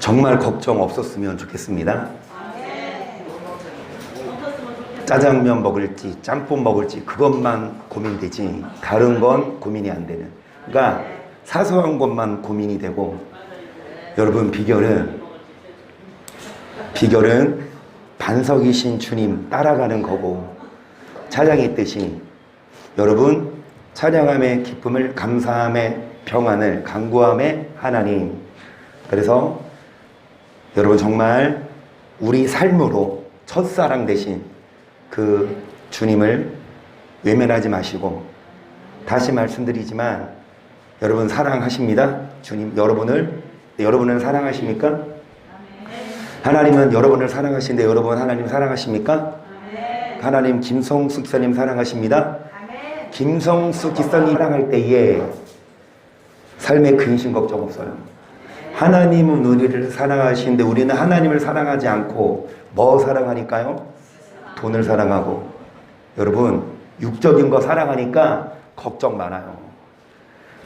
정말 걱정 없었으면 좋겠습니다. 짜장면 먹을지 짬뽕 먹을지 그것만 고민되지 다른 건 고민이 안 되는, 그러니까 사소한 것만 고민이 되고, 여러분 비결은 반석이신 주님 따라가는 거고, 찬양의 뜻이 여러분 찬양함의 기쁨을, 감사함의 평안을, 간구함의 하나님. 그래서 여러분 정말 우리 삶으로 첫사랑 되신 그 주님을 외면하지 마시고, 다시 말씀드리지만 여러분 사랑하십니다. 주님 여러분을 사랑하십니까? 하나님은 여러분을 사랑하시는데 여러분 하나님 사랑하십니까? 하나님 김성숙 기사님 사랑하십니다. 김성숙 기사님 사랑할 때에 삶에 근심 걱정 없어요. 하나님은 우리를 사랑하시는데 우리는 하나님을 사랑하지 않고 뭐 사랑하니까요? 돈을 사랑하고. 여러분 육적인 거 사랑하니까 걱정 많아요.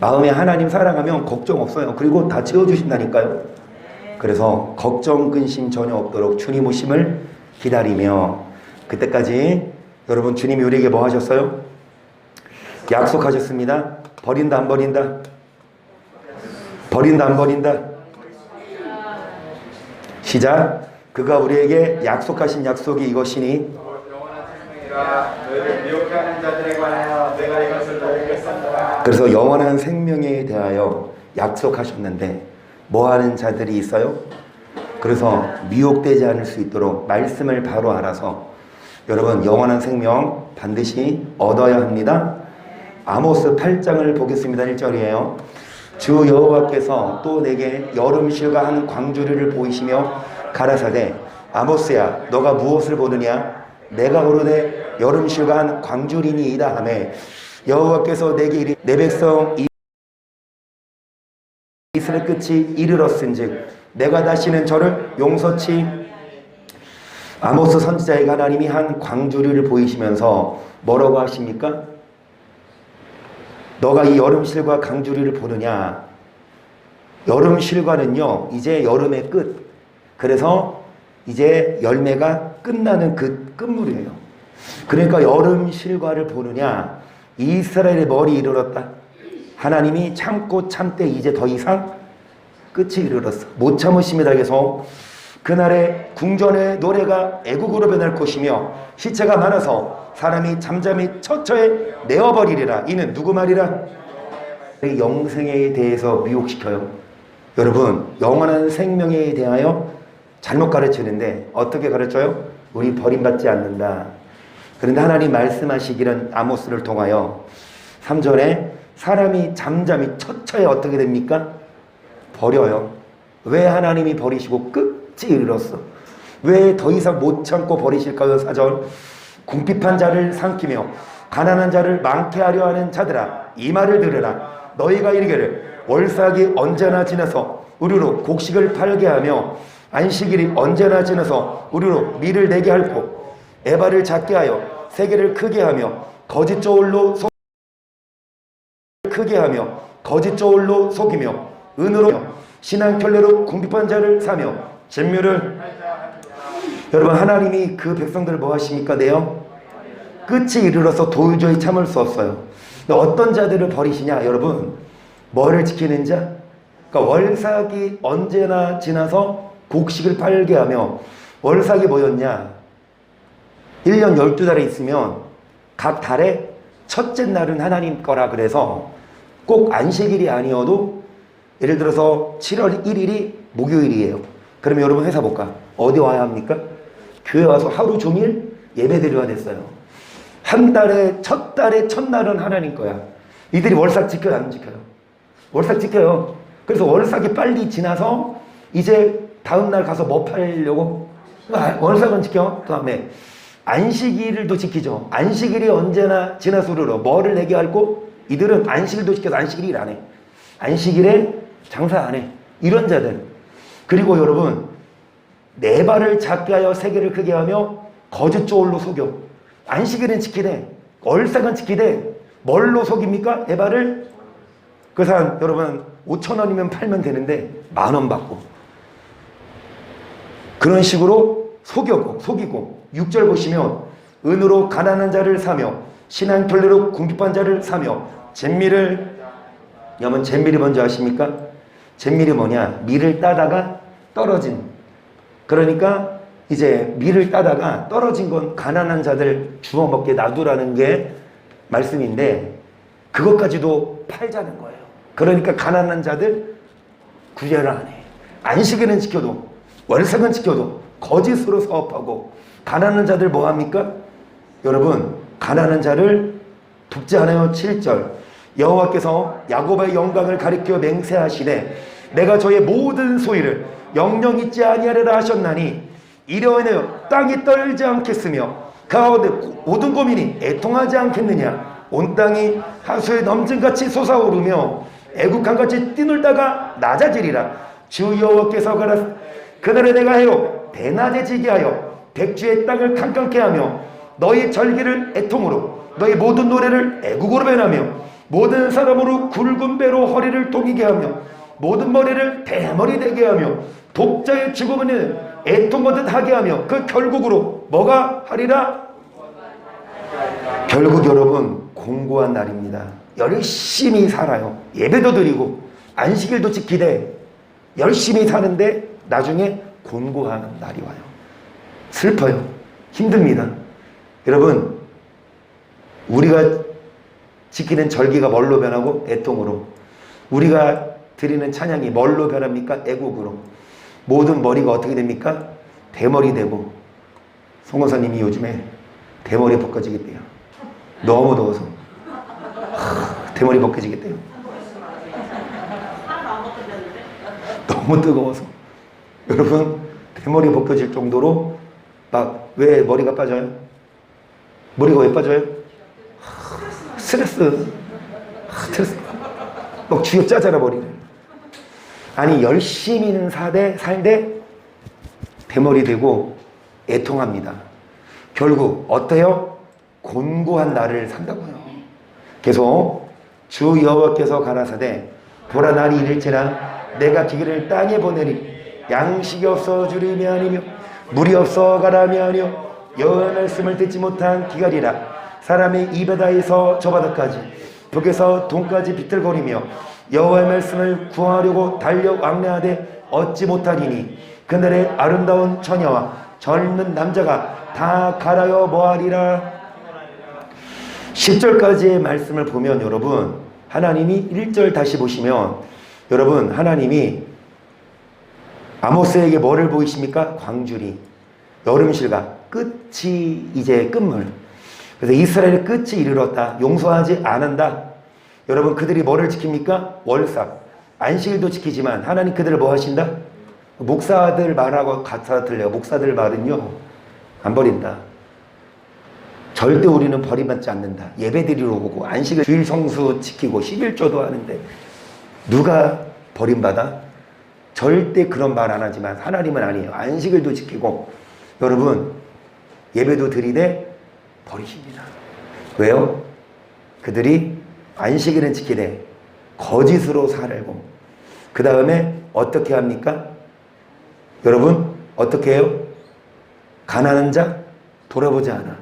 마음에 하나님 사랑하면 걱정 없어요. 그리고 다 채워주신다니까요. 그래서 걱정 근심 전혀 없도록 주님 오심을 기다리며, 그때까지 여러분 주님이 우리에게 뭐 하셨어요? 약속하셨습니다. 버린다 안 버린다? 버린다 안 버린다? 시작. 그가 우리에게 약속하신 약속이 이것이니 너희를 미혹하는 자들에 관하여 내가 이것을 너희에게 썼노라. 그래서 영원한 생명에 대하여 약속하셨는데 뭐 하는 자들이 있어요? 그래서 미혹되지 않을 수 있도록 말씀을 바로 알아서 여러분 영원한 생명 반드시 얻어야 합니다. 아모스 8장을 보겠습니다. 1절이에요. 주 여호와께서 또 내게 여름실과 한 광주리를 보이시며 가라사대 아모스야 너가 무엇을 보느냐? 내가 오르되 여름실과 한 광주리니이다 하매 여호와께서 내게 이르 내 백성 이스라엘 끝이 이르렀은즉 내가 다시는 저를 용서치. 아모스 선지자에게 하나님이 한 광주리를 보이시면서 뭐라고 하십니까? 너가 이 여름실과 광주리를 보느냐? 여름실과는요 이제 여름의 끝, 그래서 이제 열매가 끝나는 그 끝물이에요. 그러니까 여름실과를 보느냐? 이스라엘의 머리에 이르렀다. 하나님이 참고 참되 이제 더 이상 끝이 이르렀어. 못 참으심이다 해서 그날의 궁전의 노래가 애국으로 변할 것이며 시체가 많아서 사람이 잠잠히 처처에 내어버리리라. 이는 누구 말이라? 영생에 대해서 미혹시켜요. 여러분 영원한 생명에 대하여 잘못 가르치는데 어떻게 가르쳐요? 우리 버림받지 않는다. 그런데 하나님 말씀하시기는 아모스를 통하여 3절에 사람이 잠잠히 처처에 어떻게 됩니까? 버려요. 왜 하나님이 버리시고 끝이 이르렀어? 왜 더 이상 못 참고 버리실까요? 4절 궁핍한 자를 삼키며 가난한 자를 많게 하려 하는 자들아 이 말을 들으라. 너희가 이르기를 월삭이 언제나 지나서 우리로 곡식을 팔게 하며 안식일이 언제나 지나서 우리로 밀을 내게 할고 에바를 작게 하여 세계를 크게 하며 거짓 저울로 크게 하며 거짓 저울로 속이며 은으로 신앙 결례로 궁핍한 자를 사며 진묘를. 여러분 하나님이 그 백성들을 뭐 하십니까? 내요 끝이 이르러서 도저히 참을 수 없어요. 어떤 자들을 버리시냐? 여러분 뭐를 지키는 자? 그러니까 월삭이 언제나 지나서 곡식을 팔게 하며, 월삭이 뭐였냐? 1년 12달에 있으면 각 달에 첫째 날은 하나님 거라 그래서 꼭 안식일이 아니어도 예를 들어서 7월 1일이 목요일이에요. 그러면 여러분 회사 못 가. 어디 와야 합니까? 교회 와서 하루 종일 예배 드려야 됐어요. 한 달에 첫 달에 첫날은 하나님 거야. 이들이 월삭 지켜요 안 지켜요? 월삭 지켜요. 그래서 월삭이 빨리 지나서 이제 다음날 가서 뭐 팔려고? 월삭은 지켜. 그 다음에 안식일도 지키죠. 안식일이 언제나 지나서 우리로 뭐를 내게 할고? 이들은 안식일도 지켜서 안식일 안 해. 안식일에 장사 안 해. 이런 자들. 그리고 여러분 내 발을 작게 하여 세계를 크게 하며 거짓 저울로 속여. 안식일은 지키되 월삭은 지키되 뭘로 속입니까? 내 발을. 그래서 여러분 5,000원이면 팔면 되는데 10,000원 받고 그런 식으로 속이고 6절 보시면 은으로 가난한 자를 사며 신한 결례로 궁핍한 자를 사며 여러분 잿밀이 뭔지 아십니까? 잿밀이 뭐냐? 밀을 따다가 떨어진, 그러니까 이제 밀을 따다가 떨어진 건 가난한 자들 주워 먹게 놔두라는 게 말씀인데, 그것까지도 팔자는 거예요. 그러니까 가난한 자들 구제를 안 해. 안식일은 지켜도, 월삭은 지켜도 거짓으로 사업하고, 가난한 자들 뭐 합니까? 여러분, 가난한 자를 돕지 않아요. 7절 여호와께서 야곱의 영광을 가리켜 맹세하시되 내가 저의 모든 소유를 영영 잊지 아니하리라 하셨나니 이로 인하여 땅이 떨지 않겠으며 가운데 모든 고민이 애통하지 않겠느냐. 온 땅이 하수에 넘진같이 솟아오르며 애국강같이 뛰놀다가 낮아지리라. 주 여호와께서 가라 그날에 내가 해요 대낮에 지게 하여 백주의 땅을 캄캄케 하며 너희 절기를 애통으로 너희 모든 노래를 애국으로 변하며 모든 사람으로 굵은 배로 허리를 동이게 하며 모든 머리를 대머리 되게 하며 독자의 죽음은 애통거듯 하게 하며 그 결국으로 뭐가 하리라? 결국 여러분 공고한 날입니다. 열심히 살아요. 예배도 드리고 안식일도 지키되 열심히 사는데 나중에 곤고한 날이 와요. 슬퍼요. 힘듭니다. 여러분, 우리가 지키는 절기가 뭘로 변하고? 애통으로. 우리가 드리는 찬양이 뭘로 변합니까? 애국으로. 모든 머리가 어떻게 됩니까? 대머리 되고. 송원사님이 요즘에 대머리 벗겨지겠대요. 너무 더워서. 대머리 벗겨지겠대요. 너무 뜨거워서. 여러분, 대머리 벗겨질 정도로 막 왜 머리가 빠져요? 머리가 왜 빠져요? 스트레스. 막 쥐어 짜잖아 머리를. 아니 열심히는 살되 대머리 되고 애통합니다. 결국 어때요? 곤고한 날을 산다고요. 계속 주 여호와께서 가라사대 보라 날이 이를지라 내가 기계를 땅에 보내리 양식이 없어 주림이 아니며 물이 없어 가람이 아니요 여호와의 말씀을 듣지 못한 기갈이라. 사람의 입에 다해서 저 바다까지 벽에서 돈까지 비틀거리며 여호와의 말씀을 구하려고 달려 왕래하되 얻지 못하리니 그날의 아름다운 처녀와 젊은 남자가 다 갈아여 뭐하리라. 10절까지의 말씀을 보면 여러분 하나님이 1절 다시 보시면 여러분 하나님이 아모스에게 뭐를 보이십니까? 광주리, 여름실과 끝이 이제 끝물. 그래서 이스라엘의 끝이 이르렀다. 용서하지 않는다. 여러분 그들이 뭐를 지킵니까? 월삭. 안식일도 지키지만 하나님 그들을 뭐 하신다? 목사들 말하고 같아 들려요. 목사들 말은요 안 버린다. 절대 우리는 버림받지 않는다. 예배드리러 오고 안식일 주일 성수 지키고 11조도 하는데 누가 버림받아? 절대 그런 말 안 하지만 하나님은 아니에요. 안식일도 지키고 여러분 예배도 드리되 버리십니다. 왜요? 그들이 안식일은 지키되 거짓으로 살고 그 다음에 어떻게 합니까? 여러분 어떻게 해요? 가난한 자 돌아보지 않아.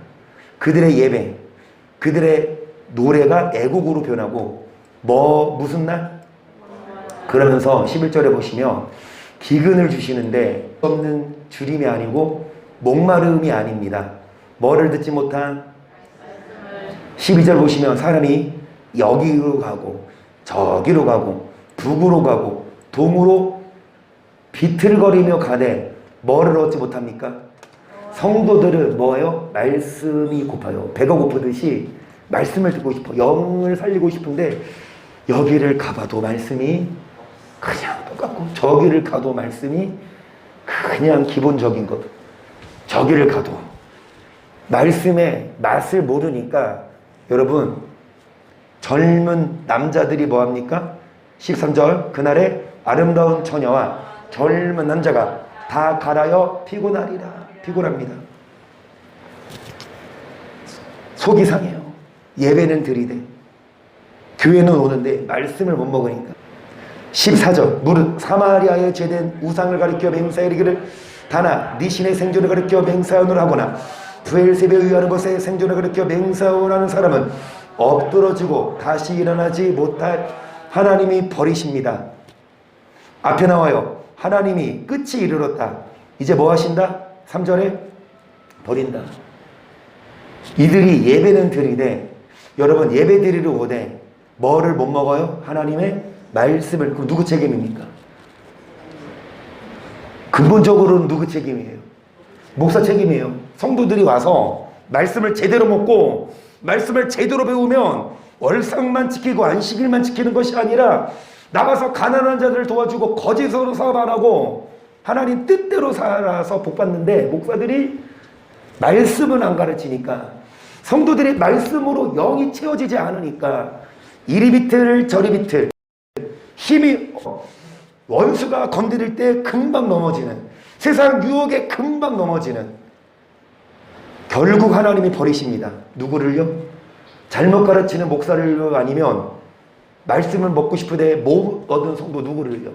그들의 예배, 그들의 노래가 애국으로 변하고 무슨 날? 그러면서 11절에 보시면 기근을 주시는데 없는 주림이 아니고 목마름이 아닙니다. 뭐를 듣지 못한 12절 보시면 사람이 여기로 가고 저기로 가고 북으로 가고 동으로 비틀거리며 가되 뭐를 얻지 못합니까? 성도들은 뭐예요? 말씀이 고파요. 배가 고프듯이 말씀을 듣고 싶어. 영을 살리고 싶은데 여기를 가봐도 말씀이 그냥 똑같고 저기를 가도 말씀이 그냥 기본적인 것. 저기를 가도 말씀의 맛을 모르니까 여러분 젊은 남자들이 뭐합니까? 13절 그날에 아름다운 처녀와 젊은 남자가 다 갈아여 피곤하리라. 피곤합니다. 속이 상해요. 예배는 드리되 교회는 오는데 말씀을 못 먹으니까 14절 무릇 사마리아에 죄된 우상을 가리켜 맹세하기를 다나 네 신의 생존을 가리켜 맹세하노라 하거나 브엘세베에 의하는 것에 생존을 가리켜 맹세하는 사람은 엎드러지고 다시 일어나지 못할 하나님이 버리십니다. 앞에 나와요. 하나님이 끝이 이르렀다. 이제 뭐 하신다? 3절에 버린다. 이들이 예배는 드리되 여러분 예배 드리러 오되 뭐를 못 먹어요? 하나님의 말씀을. 그럼 누구 책임입니까? 근본적으로는 누구 책임이에요? 목사 책임이에요. 성도들이 와서 말씀을 제대로 먹고 말씀을 제대로 배우면 월상만 지키고 안식일만 지키는 것이 아니라 나가서 가난한 자들을 도와주고 거짓으로 사업 안 하고 하나님 뜻대로 살아서 복받는데 목사들이 말씀은 안 가르치니까 성도들이 말씀으로 영이 채워지지 않으니까 이리 비틀 저리 비틀 힘이 원수가 건드릴 때 금방 넘어지는 세상 유혹에 금방 넘어지는 결국 하나님이 버리십니다. 누구를요? 잘못 가르치는 목사를 아니면 말씀을 먹고 싶은데 못 얻은 성도 누구를요?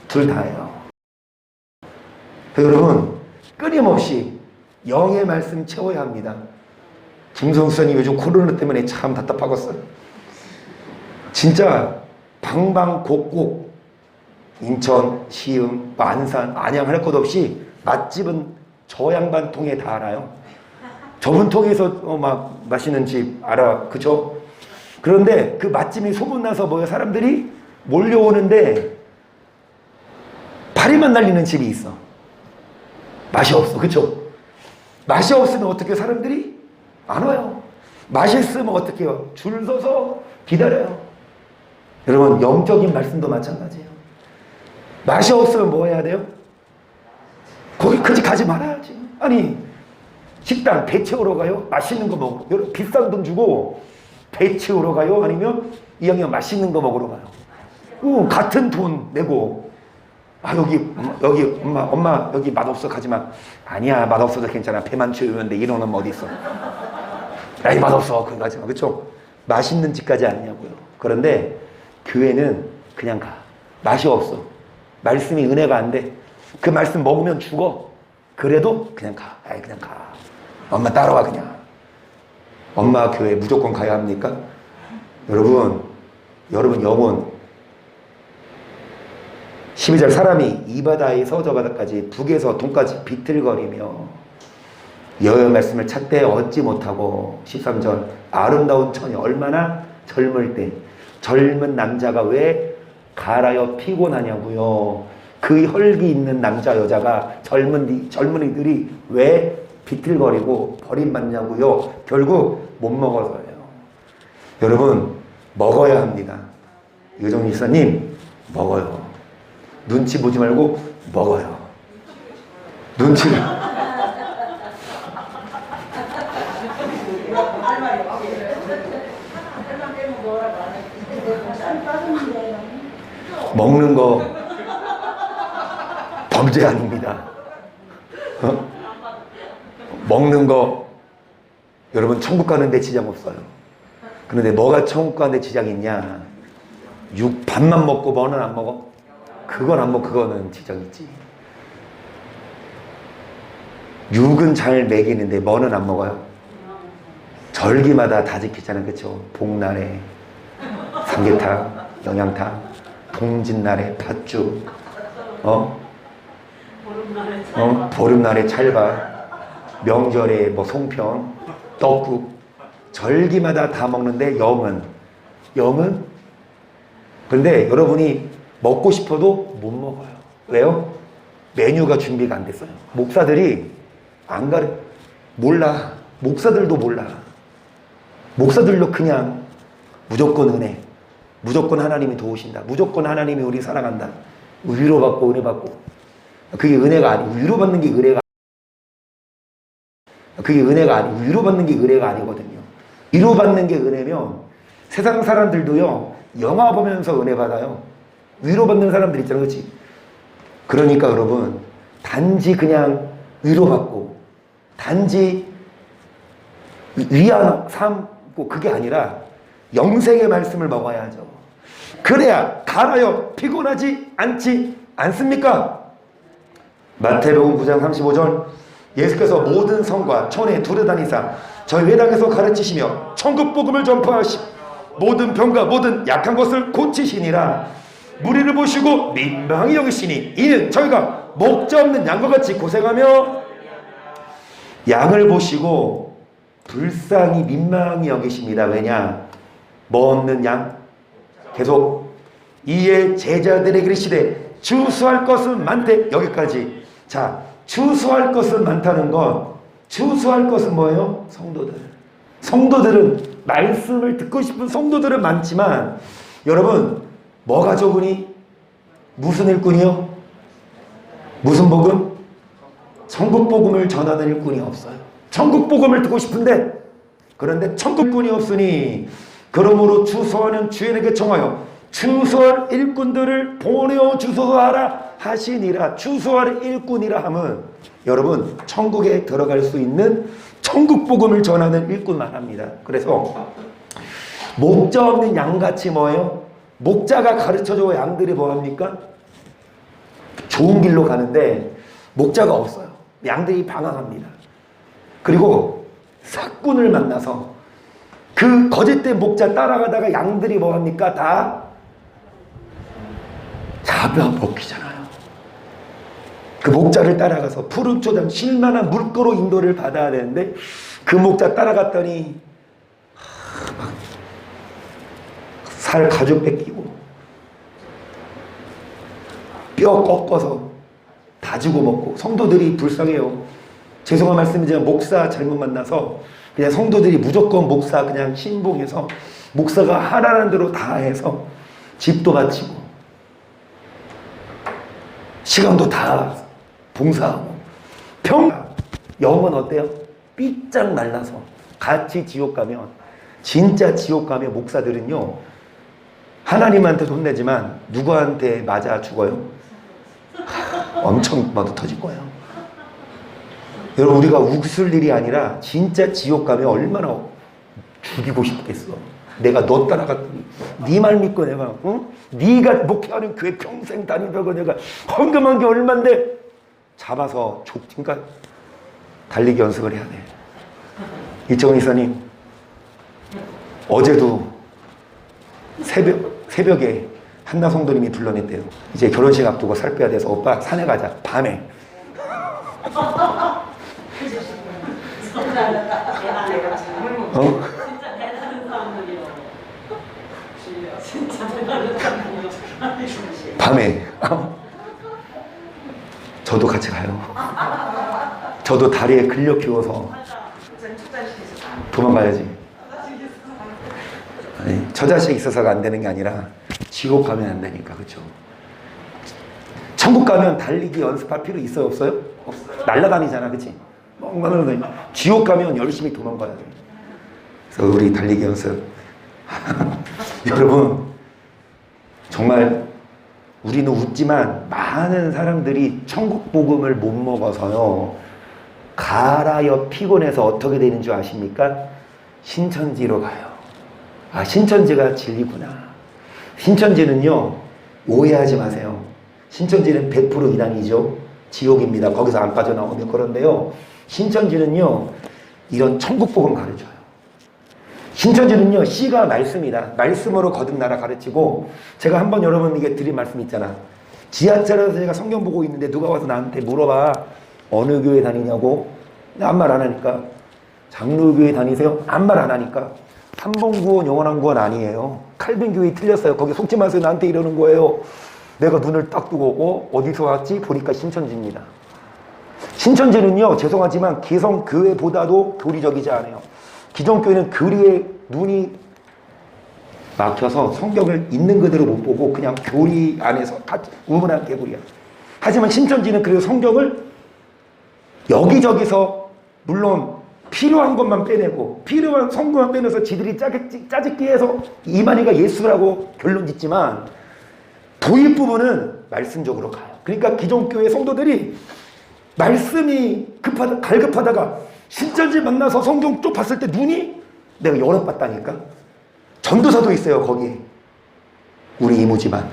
둘 다예요. 여러분 끊임없이 영의 말씀 채워야 합니다. 김성수님 요즘 코로나 때문에 참 답답하겠어요. 진짜 방방곡곡 인천, 시흥, 안산, 안양 할 것 없이 맛집은 저 양반 통에 다 알아요. 저분 통해서 막 맛있는 집 알아. 그쵸? 그런데 그 맛집이 소문나서 뭐야 사람들이 몰려오는데 파리만 날리는 집이 있어. 맛이 없어. 그쵸? 맛이 없으면 어떻게 사람들이 안 와요. 맛있으면 어떻게 해요? 줄 서서 기다려요. 여러분 영적인 말씀도 마찬가지예요. 맛이 없으면 뭐 해야 돼요? 거기까지 가지 말아야지. 아니 식당 배 채우러 가요? 맛있는 거 먹으러. 여러분 비싼 돈 주고 배 채우러 가요? 아니면 이왕이면 맛있는 거 먹으러 가요? 같은 돈 내고 여기 엄마 여기 맛없어 가지마. 아니야 맛없어도 괜찮아. 배만 채우는데 이런 놈 어디 있어. 야이 맛없어 거기 가지마. 그쵸? 맛있는 집까지 아니냐고요. 그런데 교회는 그냥 가. 맛이 없어. 말씀이 은혜가 안 돼. 그 말씀 먹으면 죽어. 그래도 그냥 가. 그냥 가. 엄마 따라와 그냥. 엄마 교회 무조건 가야 합니까? 여러분 영혼 12절 사람이 이 바다에서 저 바다까지 북에서 동까지 비틀거리며 여호와의 말씀을 찾되 얻지 못하고 13절 아름다운 처녀 얼마나 젊을 때 젊은 남자가 왜 가라여 피곤하냐고요. 그 혈기 있는 남자 여자가 젊은이들이 왜 비틀거리고 버림받냐고요. 결국 못 먹어서요. 여러분 먹어야 합니다. 유정 이사님 먹어요. 눈치 보지 말고 먹어요. 눈치를 먹는 거 범죄 아닙니다. 먹는 거 여러분 천국 가는데 지장 없어요. 그런데 뭐가 천국 가는데 지장이 있냐? 육 밥만 먹고 뭐는 안 먹어? 그건 안 먹어. 그거는 지장 있지. 육은 잘 먹이는데 뭐는 안 먹어요? 절기마다 다 지키잖아요. 그쵸? 복날에 삼계탕, 영양탕, 동짓날에 팥죽, 보름날에 찰밥, 명절에 뭐 송편, 떡국, 절기마다 다 먹는데 영은 근데 여러분이 먹고 싶어도 못 먹어요. 왜요? 메뉴가 준비가 안 됐어요. 목사들이 몰라. 목사들도 몰라. 목사들도 그냥 무조건 은혜, 무조건 하나님이 도우신다, 무조건 하나님이 우리 사랑한다, 위로받고 은혜 받고. 그게 은혜가 아니고 위로받는 게 은혜가 위로받는 게 은혜가 아니거든요. 위로받는 게 은혜면 세상 사람들도요 영화 보면서 은혜 받아요. 위로받는 사람들 있잖아요. 그렇지? 그러니까 여러분 단지 그냥 위로받고 단지 위안 삼고 그게 아니라 영생의 말씀을 먹어야죠. 그래야 갈아여 피곤하지 않지 않습니까? 마태복음 9장 35절 예수께서 모든 성과 촌에 두루다니사 저희 회당에서 가르치시며 천국 복음을 전파하시고 모든 병과 모든 약한 것을 고치시니라. 무리를 보시고 민망히 여기시니 이는 저희가 목자 없는 양과 같이 고생하며 양을 보시고 불쌍히 민망히 여기십니다. 왜냐? 뭐 없는 양? 계속 이에 제자들에게 이르시되 추수할 것은 많대. 여기까지. 자, 추수할 것은 많다는 건 추수할 것은 뭐예요? 성도들은 말씀을 듣고 싶은 성도들은 많지만 여러분 뭐가 적으니? 무슨 일꾼이요? 무슨 복음? 천국 복음을 전하는 일꾼이 없어요. 천국 복음을 듣고 싶은데 그런데 천국꾼이 없으니 그러므로 추수하는 주인에게 청하여 추수할 일꾼들을 보내어 주소서 하라 하시니라. 추수할 일꾼이라 함은 여러분 천국에 들어갈 수 있는 천국 복음을 전하는 일꾼만 합니다. 그래서 목자 없는 양같이 뭐예요? 목자가 가르쳐줘 양들이 뭐합니까? 좋은 길로 가는데 목자가 없어요. 양들이 방황합니다. 그리고 사꾼을 만나서 그 거짓된 목자 따라가다가 양들이 뭐합니까? 다 잡아먹히잖아요. 그 목자를 따라가서 푸른 초장 쉴만한 물가로 인도를 받아야 되는데 그 목자 따라갔더니 막 살 가죽 뺏기고 뼈 꺾어서 다 주고 먹고 성도들이 불쌍해요. 죄송한 말씀이지만 목사 잘못 만나서 그냥 성도들이 무조건 목사 그냥 신봉해서 목사가 하라는 대로 다 해서 집도 바치고 시간도 다 봉사하고 영은 어때요? 삐짝 말라서 같이 지옥 가면 진짜 지옥 가면 목사들은요 하나님한테 돈 내지만 누구한테 맞아 죽어요? 엄청 맞아 터질 거예요. 여러분 우리가 웃을 일이 아니라 진짜 지옥 가면 얼마나 죽이고 싶겠어. 내가 너 따라갔더니 네 말 믿고 내가 네가 목회하는 교회 평생 다니다가 내가 헌금한 게 얼만데 잡아서 족진가 달리기 연습을 해야 돼. 이정훈 이사님 어제도 새벽에 한나 성도님이 불러냈대요. 이제 결혼식 앞두고 살 빼야 돼서 오빠 산에 가자. 밤에. 진짜 대단한 사람들이요. 진짜 대단한 사람들이요. 밤에. 저도 같이 가요. 저도 다리에 근력 키워서 도망가야지. 아니, 저 자식 있어서가 안 되는 게 아니라 지옥 가면 안 되니까. 그렇죠? 천국 가면 달리기 연습할 필요 있어요? 없어요? 없어요. 날아다니잖아. 그치? 지옥 가면 열심히 도망가야 돼. 그래서 우리 달리기 연습 여러분 정말 우리는 웃지만 많은 사람들이 천국 복음을 못 먹어서요 갈아여 피곤해서 어떻게 되는 줄 아십니까? 신천지로 가요. 아, 신천지가 진리구나. 신천지는요 오해하지 마세요. 신천지는 100% 이단이죠. 지옥입니다. 거기서 안 빠져나오면. 그런데요 신천지는요 이런 천국 복음 가르쳐요. 신천지는요 씨가 말씀이다. 말씀으로 거듭나라 가르치고, 제가 한번 여러분 이게 드린 말씀 있잖아. 지하철에서 제가 성경 보고 있는데 누가 와서 나한테 물어봐. 어느 교회 다니냐고. 아무 말 안 하니까. 장로교회 다니세요? 아무 말 안 하니까. 삼봉구원 영원한 구원 아니에요. 칼빈 교회 틀렸어요. 거기 속지 마세요. 나한테 이러는 거예요. 내가 눈을 딱 뜨고 어디서 왔지? 보니까 신천지입니다. 신천지는요 죄송하지만 기성 교회보다도 교리적이지 않아요. 기존 교회는 교리에 눈이 막혀서 성경을 있는 그대로 못 보고 그냥 교리 안에서 우문한 개구리야. 하지만 신천지는 그래서 성경을 여기저기서 물론 필요한 것만 빼내고 필요한 성경만 빼내서 지들이 짜집기 해서 이만희가 예수라고 결론 짓지만 도입 부분은 말씀적으로 가요. 그러니까 기존 교회 성도들이 말씀이 갈급하다가 신천지 만나서 성경 쪽 봤을 때 눈이 내가 열어봤다니까. 전도사도 있어요 거기. 우리 이모지만.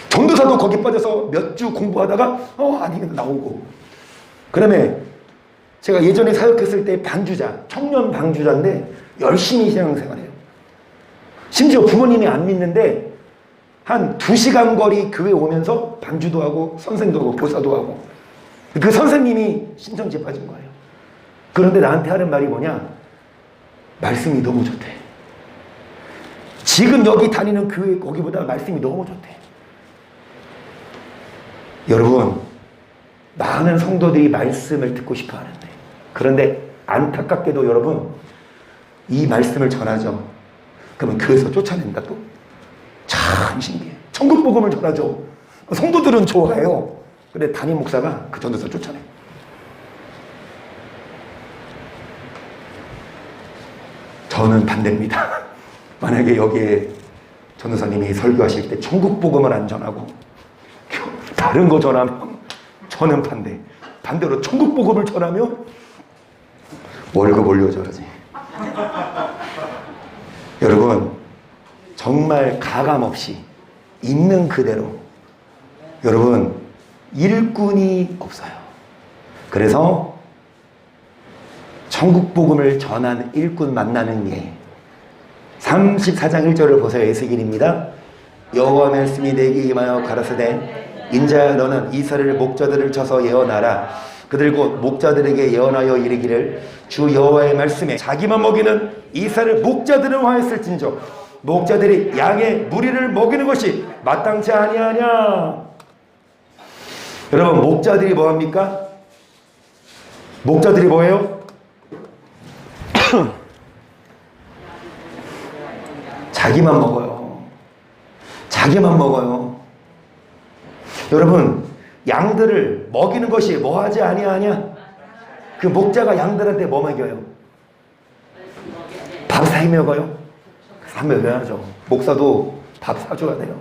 전도사도 거기 빠져서 몇 주 공부하다가 아니 나오고. 그다음에 제가 예전에 사역했을 때 방주자, 청년 방주자인데 열심히 신앙생활해요. 심지어 부모님이 안 믿는데 한 2시간 거리 교회 오면서 반주도 하고 선생도 하고 교사도 하고. 그 선생님이 신천지에 빠진 거예요. 그런데 나한테 하는 말이 뭐냐? 말씀이 너무 좋대. 지금 여기 다니는 교회 거기보다 말씀이 너무 좋대. 여러분, 많은 성도들이 말씀을 듣고 싶어 하는데, 그런데 안타깝게도 여러분, 이 말씀을 전하죠. 그러면 교회에서 쫓아낸다 또? 참 신기해. 천국 복음을 전하죠. 성도들은 좋아해요. 근데 담임 목사가 그 전도사 쫓아내. 저는 반대입니다. 만약에 여기에 전도사님이 설교하실 때 천국 복음을 안 전하고 다른 거 전하면 저는 반대. 반대로 천국 복음을 전하면 월급 올려줘야지. 여러분, 정말 가감 없이 있는 그대로, 여러분, 일꾼이 없어요. 그래서 천국 복음을 전하는 일꾼 만나는 게 34장 1절을 보세요. 에스겔입니다. 여호와 말씀이 내게 임하여 가라사대 인자야 너는 이스라엘 목자들을 쳐서 예언하라. 그들 곧 목자들에게 예언하여 이르기를 주 여호와의 말씀에 자기만 먹이는 이스라엘 목자들은 화했을진저 목자들이 양의 무리를 먹이는 것이 마땅치 아니하냐. 여러분, 목자들이 뭐합니까? 목자들이 뭐예요? 자기만 먹어요. 자기만 먹어요. 여러분, 양들을 먹이는 것이 뭐하지 아니하냐? 그 목자가 양들한테 뭐 먹여요? 밥 사이 먹어요? 사 먹여야죠. 목사도 밥 사줘야 돼요.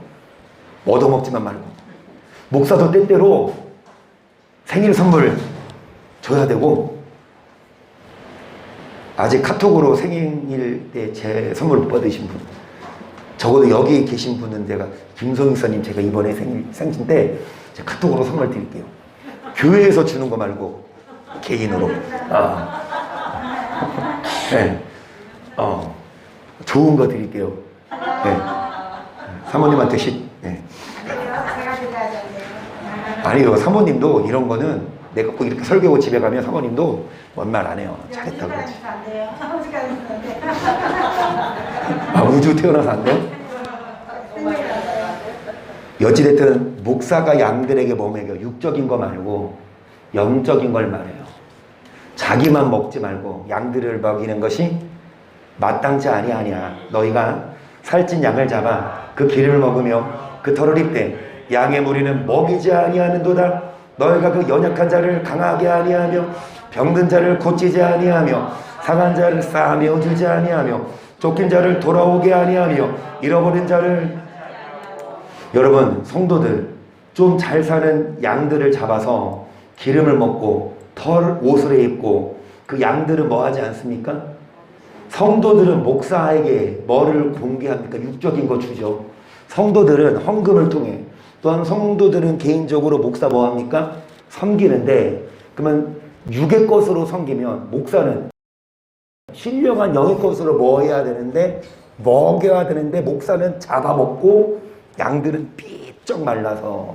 얻어먹지만 말고. 목사도 때때로 생일 선물 줘야 되고, 아직 카톡으로 생일 때 제 선물 못 받으신 분, 적어도 여기 계신 분은 제가 김성희 사님 제가 이번에 생신 때 제가 카톡으로 선물 드릴게요. 교회에서 주는 거 말고 개인으로. 네. 좋은 거 드릴게요. 네. 사모님한테 네. 아니요, 사모님도 이런 거는 내가 꼭 이렇게 설교하고 집에 가면 사모님도 뭔 말 안 해요. 잘했다 그러지. 우주 태어나서 안 돼요? 여찌됐든 목사가 양들에게 뭐 먹여? 육적인 거 말고 영적인 걸 말해요. 자기만 먹지 말고 양들을 먹이는 것이 마땅치 아니하냐. 너희가 살찐 양을 잡아 그 기름을 먹으며 그 털을 입되 양의 무리는 먹이지 아니하는도다. 너희가 그 연약한 자를 강하게 아니하며 병든 자를 고치지 아니하며 상한 자를 싸매어 주지 아니하며 쫓긴 자를 돌아오게 아니하며 잃어버린 자를. 여러분, 성도들 좀 잘 사는 양들을 잡아서 기름을 먹고 털 옷을 입고, 그 양들은 뭐 하지 않습니까? 성도들은 목사에게 뭐를 공개합니까? 육적인 거 주죠. 성도들은 헌금을 통해, 또한 성도들은 개인적으로 목사 뭐 합니까? 섬기는데, 그러면 육의 것으로 섬기면 목사는 신령한 영의 것으로 뭐 해야 되는데, 먹여야 되는데, 목사는 잡아먹고 양들은 삐쩍 말라서.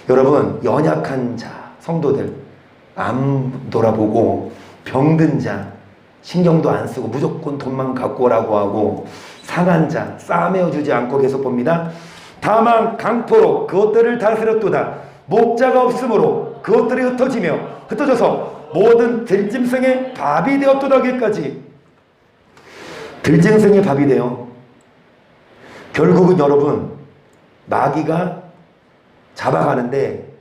여러분, 연약한 자 성도들 안 돌아보고, 병든 자 신경도 안 쓰고 무조건 돈만 갖고 오라고 하고, 상한 자 싸매어 주지 않고 계속 봅니다. 다만 강포로 그것들을 다스렸도다. 목자가 없으므로 그것들이 흩어져서 모든 들짐승의 밥이 되었도다. 하기까지 들짐승의 밥이 돼요. 결국은 여러분, 마귀가 잡아가는데,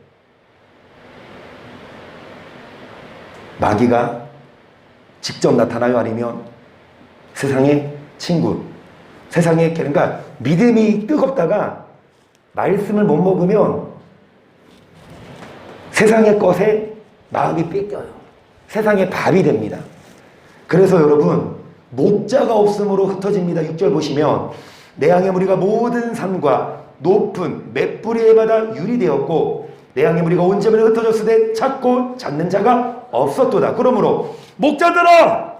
마귀가 직접 나타나요? 아니면 세상의 친구, 세상의, 그러니까 믿음이 뜨겁다가 말씀을 못 먹으면 세상의 것에 마음이 뺏겨요. 세상의 밥이 됩니다. 그래서 여러분, 목자가 없으므로 흩어집니다. 6절 보시면 내 양의 무리가 모든 산과 높은 맷뿌리에마다 유리되었고 내 양의 무리가 온 지면에 흩어졌으되 찾고 찾는 자가 없었도다. 그러므로 목자들아,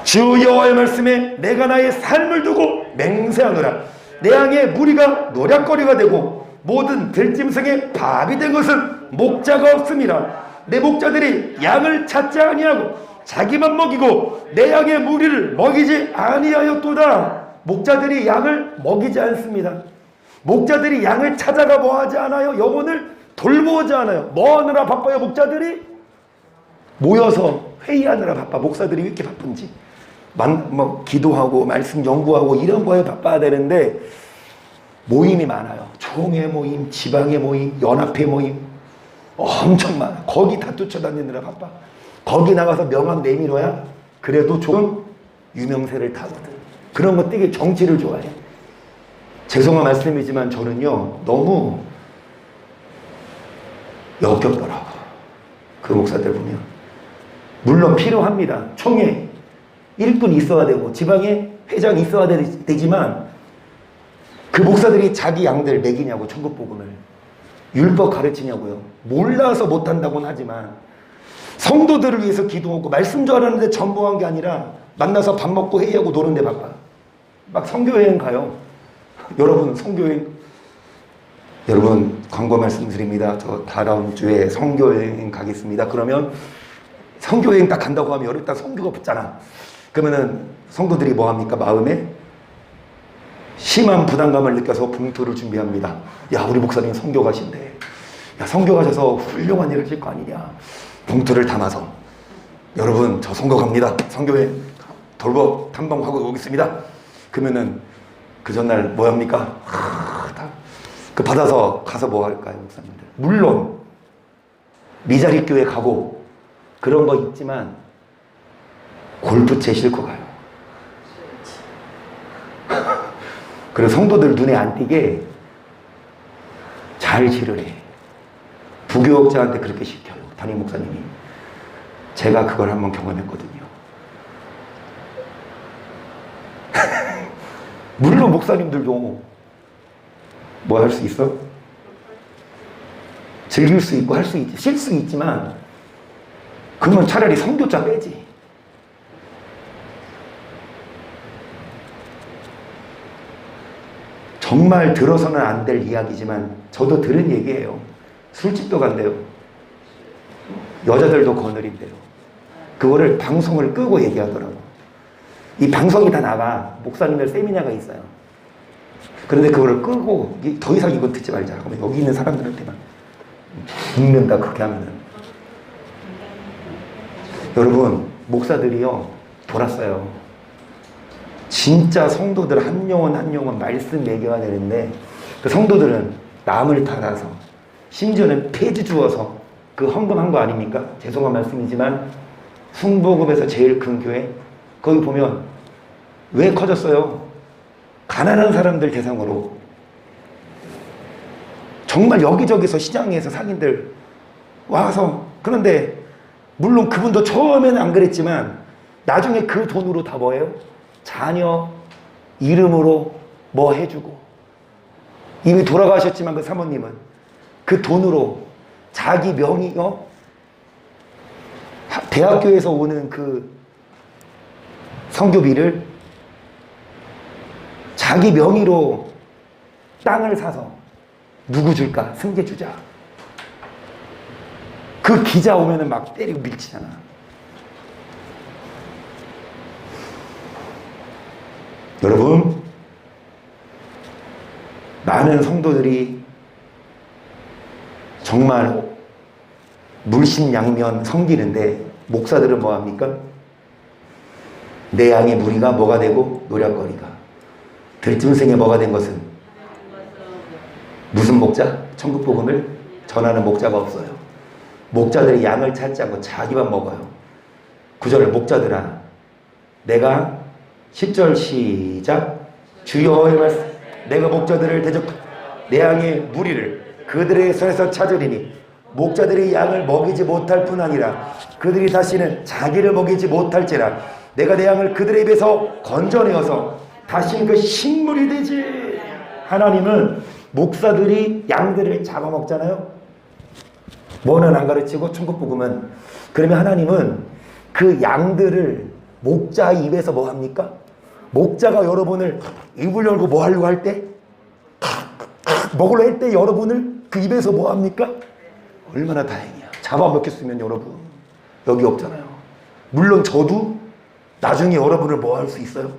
주 여호와의 말씀에 내가 나의 삶을 두고 맹세하노라. 내 양의 무리가 노략거리가 되고 모든 들짐승의 밥이 된 것은 목자가 없음이라. 내 목자들이 양을 찾지 아니하고 자기만 먹이고 내 양의 무리를 먹이지 아니하였도다. 목자들이 양을 먹이지 않습니다. 목자들이 양을 찾아가 뭐하지 않아요? 영혼을 돌보지 않아요. 뭐 하느라 바빠요? 목자들이 모여서 회의하느라 바빠. 목사들이 왜 이렇게 바쁜지 기도하고 말씀 연구하고 이런 거에 바빠야 되는데 모임이 많아요. 총회 모임, 지방의 모임, 연합회 모임 엄청 많아. 거기 다 쫓아다니느라 바빠. 거기 나가서 명함 내밀어야 그래도 조금 유명세를 타거든. 그런 거 되게 정치를 좋아해. 죄송한 말씀이지만 저는요 너무 역겹더라고. 그 목사들 보면 물론 필요합니다. 총회 일꾼 있어야 되고 지방에 회장 있어야 되지만 그 목사들이 자기 양들 먹이냐고. 천국복음을 율법 가르치냐고요. 몰라서 못한다고는 하지만 성도들을 위해서 기도하고 말씀 전하는데 전부한 게 아니라 만나서 밥 먹고 회의하고 노는데 바빠. 막 선교여행 가요. 여러분 선교여행, 여러분 광고 말씀드립니다. 저 다음 주에 선교여행 가겠습니다. 그러면 선교여행 딱 간다고 하면 여름 딱 선교가 붙잖아. 그러면은 성도들이 뭐 합니까? 마음에 심한 부담감을 느껴서 봉투를 준비합니다. 야, 우리 목사님 선교 가신대. 야, 선교 가셔서 훌륭한 일 하실 거 아니냐. 봉투를 담아서 여러분 저 선교 갑니다. 선교여행 돌보 탐방하고 오겠습니다. 그러면은 그 전날 뭐 합니까? 그 받아서 가서 뭐 할까요, 목사님들? 물론 미자리 교회 가고 그런 거 있지만 골프채 싣고 가요. 그래서 성도들 눈에 안 띄게 잘 지르래. 부교역자한테 그렇게 시켜요, 담임 목사님이. 제가 그걸 한번 경험했거든요. 물론 목사님들도 뭐 할 수 있어? 즐길 수 있고 할 수 있지, 쉴 수 있지만 그러면 차라리 선교자 빼지. 정말 들어서는 안 될 이야기지만 저도 들은 얘기예요. 술집도 간대요. 여자들도 거느린대요. 그거를 방송을 끄고 얘기하더라고. 이 방송이 다 나가. 목사님들 세미나가 있어요. 그런데 그거를 끄고 더 이상 이건 듣지 말자. 그러면 여기 있는 사람들한테만 죽는다 그렇게 하면은. 여러분 목사들이요 돌았어요. 진짜 성도들 한 영혼 한 영혼 말씀 먹여야 되는데 그 성도들은 남을 따라서 심지어는 폐지 주어서 그 헌금한 거 아닙니까? 죄송한 말씀이지만 순복음에서 제일 큰 교회 거기 보면 왜 커졌어요? 가난한 사람들 대상으로 정말 여기저기서 시장에서 상인들 와서. 그런데 물론 그분도 처음에는 안 그랬지만 나중에 그 돈으로 다 뭐예요? 자녀 이름으로 뭐 해주고. 이미 돌아가셨지만 그 사모님은 그 돈으로 자기 명의요 대학교에서 오는 그 선교비를 자기 명의로 땅을 사서 누구 줄까? 승계 주자. 그 기자 오면은 막 때리고 밀치잖아. 여러분, 많은 성도들이 정말 물심양면 섬기는데 목사들은 뭐합니까? 내 양의 무리가 뭐가 되고 노략거리가. 들짐승에 뭐가 된 것은 무슨 목자? 천국복음을 전하는 목자가 없어요. 목자들이 양을 찾지 않고 자기만 먹어요. 9절 목자들아 내가 10절 시작. 주 여호와의 말씀 내가 목자들을 대적하여 내 양의 무리를 그들의 손에서 찾으리니 목자들이 양을 먹이지 못할 뿐 아니라 그들이 다시는 자기를 먹이지 못할지라 내가 내 양을 그들의 입에서 건져내어서 다시 그 식물이 되지. 하나님은 목사들이 양들을 잡아먹잖아요. 뭐는 안 가르치고 천국복음은. 그러면 하나님은 그 양들을 목자 입에서 뭐 합니까? 목자가 여러분을 입을 열고 뭐 하려고 할 때, 먹으려 할 때 여러분을 그 입에서 뭐 합니까? 얼마나 다행이야. 잡아먹겠으면 여러분 여기 없잖아요. 물론 저도 나중에 여러분을 뭐 할 수 있어요?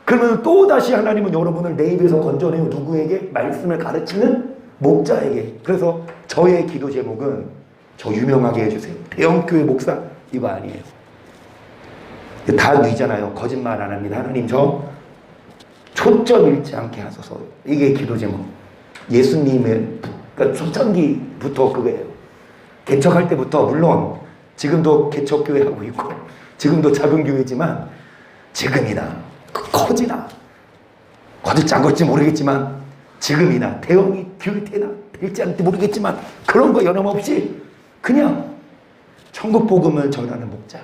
그러면 또 다시 하나님은 여러분을 내 입에서 건져내요. 누구에게? 말씀을 가르치는 목자에게. 그래서 저의 기도 제목은 저 유명하게 해주세요. 대형교회 목사 이거 아니에요. 다 누이잖아요. 거짓말 안 합니다. 하나님 저 초점 잃지 않게 하소서. 이게 기도 제목. 예수님의 그러니까 초창기부터 그거예요. 개척할 때부터 물론 지금도 개척교회 하고 있고 지금도 작은 교회지만 지금이나 커지나 어디 작을지 모르겠지만 지금이나 대형이 교회나 될지 않을지 모르겠지만 그런 거 여념없이 그냥 천국 복음을 전하는 목자.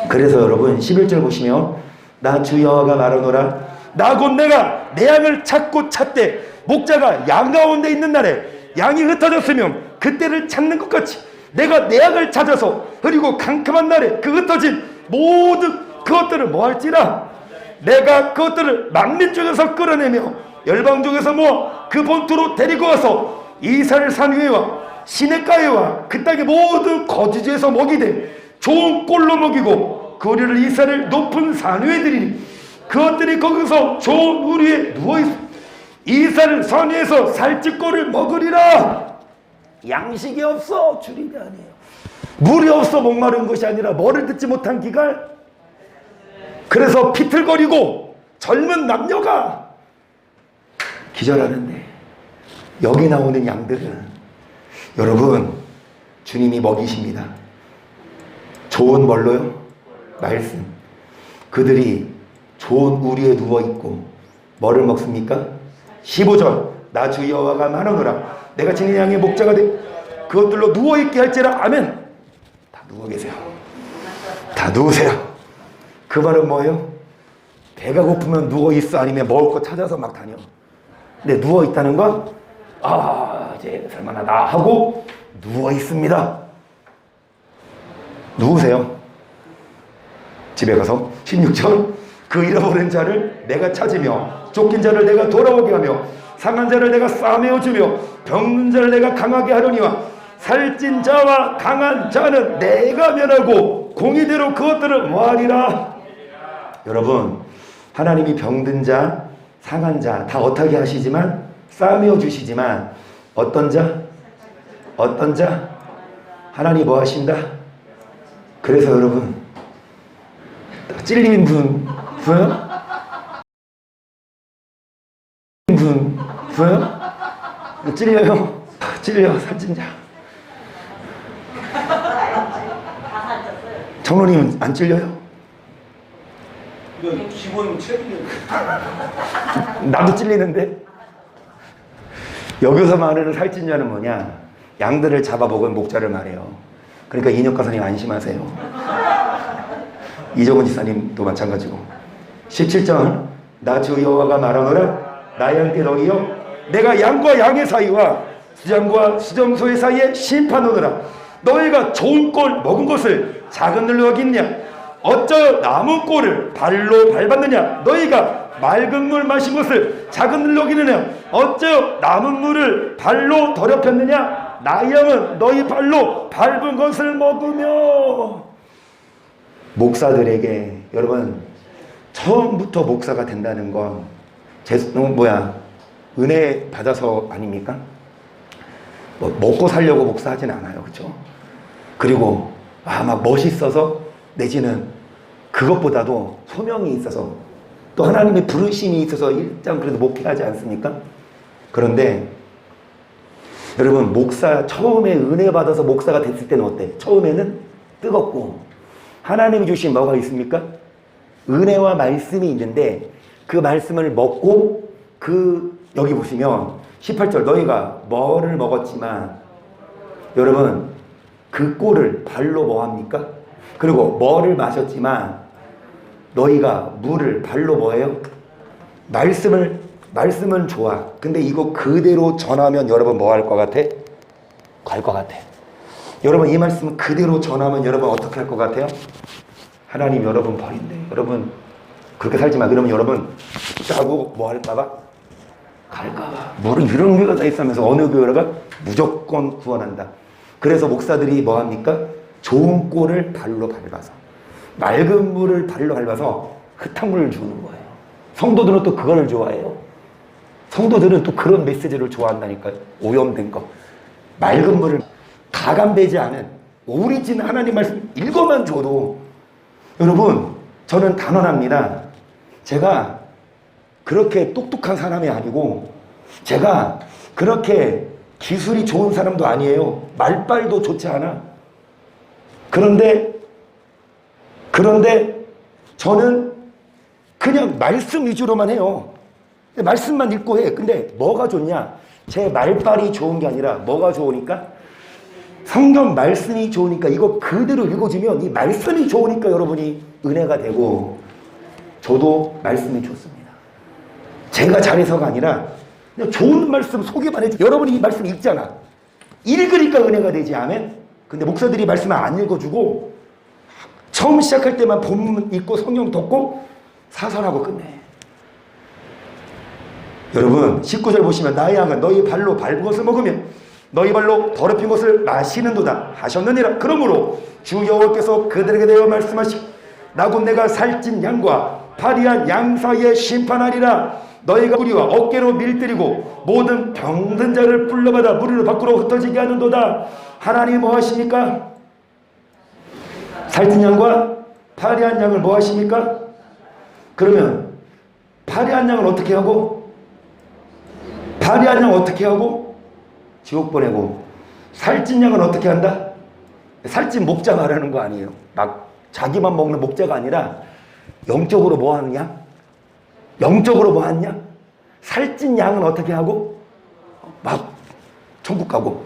그래서 여러분 11절 보시면 나 주 여호와가 말하노라 나 곧 내가 내 양을 찾고 찾되 목자가 양 가운데 있는 날에 양이 흩어졌으면 그때를 찾는 것 같이 내가 내 양을 찾아서 그리고 캄캄한 날에 그 흩어진 모든 그것들을 뭐 할지라 내가 그것들을 만민 중에서 끌어내며 열방 중에서 모아 그 본토로 데리고 와서 이스라엘 산 위에와 시냇가에와 그 땅의 모든 거주지에서 먹이되 좋은 꼴로 먹이고 그 우리를 이스라엘 높은 산 위에 드리니 그것들이 거기서 좋은 울 위에 누워있어 이스라엘 산 위에서 살찌꼴을 먹으리라. 양식이 없어 주림이 아니에요. 물이 없어 목마른 것이 아니라 뭐를 듣지 못한 기갈. 그래서 비틀거리고 젊은 남녀가 기절하는데 여기 나오는 양들은 여러분 주님이 먹이십니다. 좋은 뭘로요? 말씀. 그들이 좋은 우리에 누워있고 뭐를 먹습니까? 15절 나 주 여호와가 말하노라 내가 진리 양의 목자가 돼 그것들로 누워있게 할지라. 아멘. 다 누워 계세요. 다 누우세요. 그 말은 뭐예요? 배가 고프면 누워있어 아니면 먹을 거 찾아서 막 다녀. 근데 누워있다는 건 이제 살만하다 하고 누워있습니다. 누우세요. 집에 가서 16절 그 잃어버린 자를 내가 찾으며 쫓긴 자를 내가 돌아오게 하며 상한 자를 내가 싸매어 주며 병든 자를 내가 강하게 하려니와 살찐 자와 강한 자는 내가 멸하고 공의대로 그것들을 모하리라. 여러분 하나님이 병든 자 상한 자 다 어떻게 하시지만 싸매어 주시지만 어떤 자 하나님 뭐 하신다. 그래서 여러분 찔린 분 찔려요? 찔려 살찐 자. 장로님 안 찔려요? 이건 기본 책임이에요. 나도 찔리는데. 여기서 말하는 살찐 자는 뭐냐? 양들을 잡아먹은 목자를 말해요. 그러니까 인혁가사님 안심하세요. 이정은 지사님도 마찬가지고. 17절 나 주 여호와가 말하노라 나의 양떼 너희여 내가 양과 양의 사이와 수장과 수정소의 사이에 심판하노라. 너희가 좋은 꼴 먹은 것을 작은 늘로 여기느냐? 어쩌 남은 꼴을 발로 밟았느냐? 너희가 맑은 물 마신 것을 작은 늘로 여기느냐? 어쩌 남은 물을 발로 더럽혔느냐? 나의 양은 너희 발로 밟은 것을 먹으며. 목사들에게 여러분 처음부터 목사가 된다는 건 은혜 받아서 아닙니까? 먹고 살려고 목사하진 않아요. 그렇죠? 그리고 막 멋있어서 내지는 그것보다도 소명이 있어서 또 하나님의 부르심이 있어서 일단 그래도 목회하지 않습니까? 그런데 여러분 목사 처음에 은혜 받아서 목사가 됐을 때는 어때? 처음에는 뜨겁고 하나님이 주신 뭐가 있습니까? 은혜와 말씀이 있는데 그 말씀을 먹고 여기 보시면 18절 너희가 뭐를 먹었지만 여러분 그 꼴을 발로 뭐 합니까? 그리고 뭐를 마셨지만 너희가 물을 발로 뭐예요? 말씀은 좋아. 근데 이거 그대로 전하면 여러분 뭐 할 것 같아? 갈 것 같아. 여러분 이 말씀 그대로 전하면 여러분 어떻게 할 것 같아요? 하나님 여러분 버린대. 여러분 그렇게 살지 마. 그러면 여러분 짜고 뭐 할까봐? 갈까봐. 뭐를 이런 교회가 다 있으면서 어느 교회가 무조건 구원한다. 그래서 목사들이 뭐 합니까? 좋은 꼴을 발로 밟아서 맑은 물을 발로 밟아서 흙탕물을 주는 거예요. 성도들은 또 그거를 좋아해요. 성도들은 또 그런 메시지를 좋아한다니까요. 오염된 거. 맑은 물을 가감되지 않은 오리진 하나님 말씀 읽어만 줘도 여러분 저는 단언합니다. 제가 그렇게 똑똑한 사람이 아니고 제가 그렇게 기술이 좋은 사람도 아니에요. 말빨도 좋지 않아. 그런데 저는 그냥 말씀 위주로만 해요. 말씀만 읽고 해. 근데 뭐가 좋냐? 제 말빨이 좋은 게 아니라 뭐가 좋으니까? 성경 말씀이 좋으니까 이거 그대로 읽어주면 이 말씀이 좋으니까 여러분이 은혜가 되고 저도 말씀이 좋습니다. 제가 잘해서가 아니라 그냥 좋은 말씀 소개만 해줘. 여러분이 이 말씀 읽잖아. 읽으니까 은혜가 되지. 아멘? 근데 목사들이 말씀을 안 읽어주고 처음 시작할 때만 본문 읽고 성경 덮고 사설하고 끝내. 여러분 19절 보시면 나의 양은 너희 발로 밟은 것을 먹으면 너희 발로 더럽힌 것을 마시는도다 하셨느니라. 그러므로 주 여호와께서 그들에게 대하여 말씀하시고 나곧 내가 살찐 양과 파리한 양 사이에 심판하리라. 너희가 우리와 어깨로 밀들이고 모든 병든 자를 불러받아 무리로 밖으로 흩어지게 하는도다. 하나님이 뭐 하십니까? 살찐 양과 파리한 양을 뭐 하십니까? 그러면 파리한 양을 어떻게 하고 파리한 양 어떻게 하고 지옥 보내고 살찐 양은 어떻게 한다? 살찐 목자 말하는 거 아니에요. 막 자기만 먹는 목자가 아니라 영적으로 뭐 하는 양? 영적으로 뭐 하는 양? 살찐 양은 어떻게 하고? 막 천국 가고.